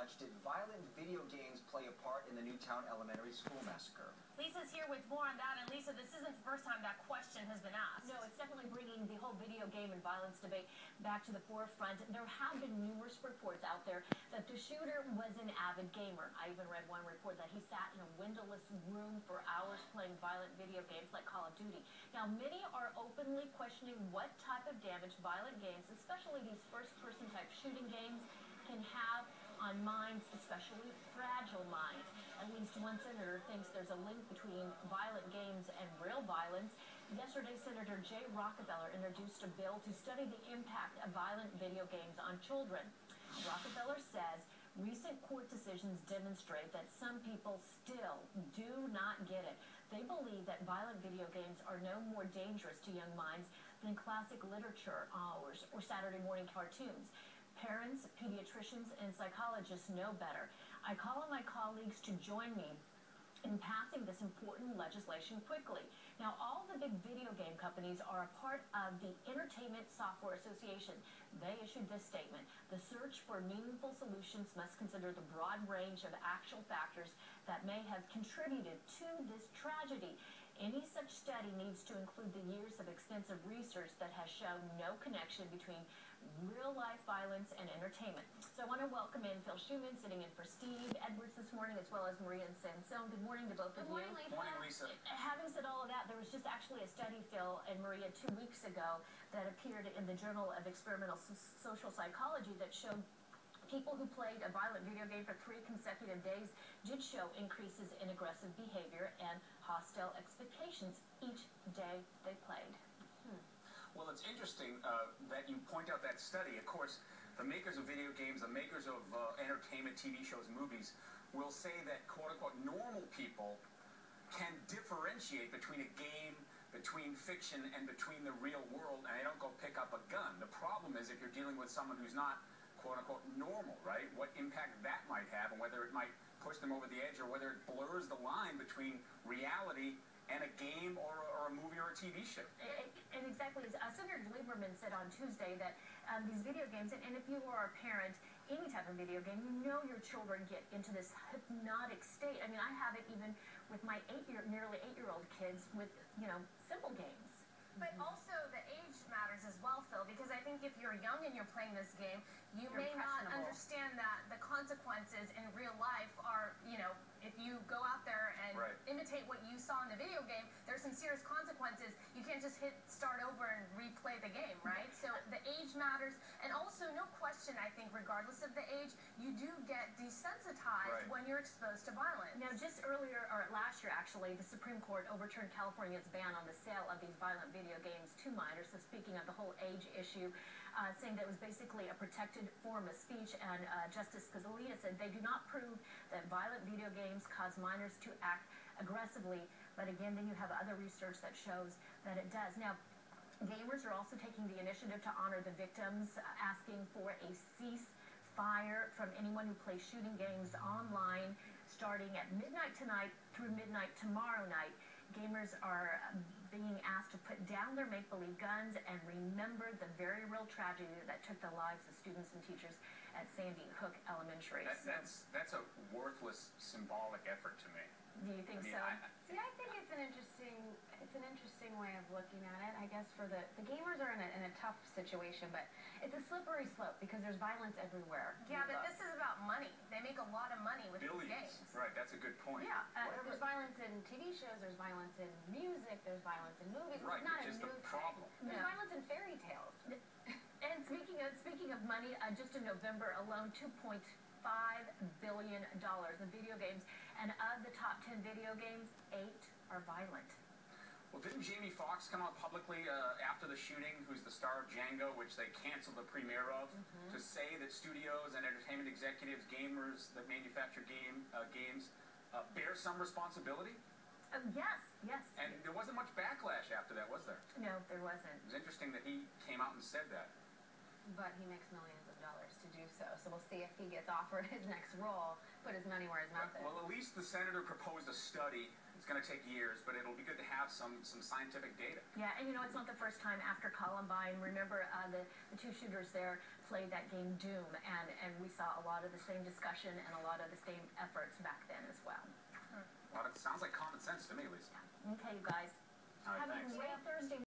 much. Did violent video games play a part in the Newtown Elementary School massacre? Lisa's here with more on that. And Lisa, this isn't the first time that question has been asked. No, it's definitely bringing the whole video game and violence debate back to the forefront. There have been numerous reports out there that the shooter was an avid gamer. I even read one report that he sat in a windowless room for hours playing violent video games like Call of Duty. Now, many are openly questioning what type of damage violent games, especially these first-person type shooting games, can have on minds, especially fragile minds. At least one senator thinks there's a link between violent games and real violence. Yesterday, Senator Jay Rockefeller introduced a bill to study the impact of violent video games on children. Rockefeller says recent court decisions demonstrate that some people still do not get it. They believe that violent video games are no more dangerous to young minds than classic literature or Saturday morning cartoons. Parents, pediatricians, and psychologists know better. I call on my colleagues to join me in passing this important legislation quickly. Now, all the big video game companies are a part of the Entertainment Software Association. They issued this statement: the search for meaningful solutions must consider the broad range of actual factors that may have contributed to this tragedy. Any such study needs to include the years of extensive research that has shown no connection between real-life violence and entertainment. So I want to welcome in Phil Schumann, sitting in for Steve Edwards this morning, as well as Maria and Sansone. Good morning to both of you. Good morning, Lisa. Morning, Lisa. Having said all of that, there was just actually a study, Phil and Maria, 2 weeks ago that appeared in the Journal of Experimental Social Psychology that showed people who played a violent video game for 3 consecutive days did show increases in aggressive behavior and hostile expectations each day they played. Well, it's interesting that you point out that study. Of course, the makers of video games, the makers of entertainment, TV shows, movies, will say that, quote-unquote, normal people can differentiate between a game, between fiction, and between the real world, and they don't go pick up a gun. The problem is if you're dealing with someone who's not, quote-unquote, normal, right? What impact that might have, and whether it might push them over the edge, or whether it blurs the line between reality and a game or a movie or a TV show. And exactly, as Senator Lieberman said on Tuesday, that these video games, and if you are a parent, any type of video game, you know your children get into this hypnotic state. I mean, I have it even with my nearly 8-year-old kids with, simple games. But also the age matters as well, Phil, because I think if you're young and you're playing this game, you may not understand that the consequences in real life are, if you go out there and imitate what you saw in the video game, there's some serious consequences. You can't just hit start over and replay the game, right? So the age matters. And also, no question, I think, regardless of the age, you do get desensitized when you're exposed to violence. Now, just earlier, or last year actually, the Supreme Court overturned California's ban on the sale of these violent video games to minors. So speaking of the whole age issue, saying that it was basically a protected form of speech, and Justice Scalia said they do not prove that violent video games cause minors to act aggressively, but again, then you have other research that shows that it does. Now, gamers are also taking the initiative to honor the victims, asking for a ceasefire from anyone who plays shooting games online starting at midnight tonight through midnight tomorrow night. Gamers are being asked to put down their make-believe guns and remember the very real tragedy that took the lives of students and teachers at Sandy Hook Elementary. That's a worthless symbolic effort to me. Do you think so? See, I think it's an interesting way of looking at it. I guess for the gamers are in a tough situation, but it's a slippery slope because there's violence everywhere. Yeah, but this is about money. They make a lot of money with these games. Right, that's a good point. Yeah, there's violence in TV shows, there's violence in music, there's violence in movies. Right, it's not which is a new the problem. There's violence in fairy tales. And speaking of money, just in November alone, $2.5 billion in video games, and of the top 10 video games, 8 are violent. Well, didn't Jamie Foxx come out publicly after the shooting, who's the star of Django, which they canceled the premiere of, to say that studios and entertainment executives, gamers that manufacture games, bear some responsibility? Yes. And there wasn't much backlash after that, was there? No, there wasn't. It was interesting that he came out and said that. But he makes millions of dollars to do so. So we'll see if he gets offered his next role, put his money where his mouth is. Well, at least the senator proposed a study. It's going to take years, but it'll be good to have some scientific data. Yeah, and it's not the first time after Columbine. Remember the 2 shooters there played that game Doom, and we saw a lot of the same discussion and a lot of the same efforts back then as well. Well, it sounds like common sense to me, Lisa. Okay, you guys. All right, Have a thanks. great Thursday.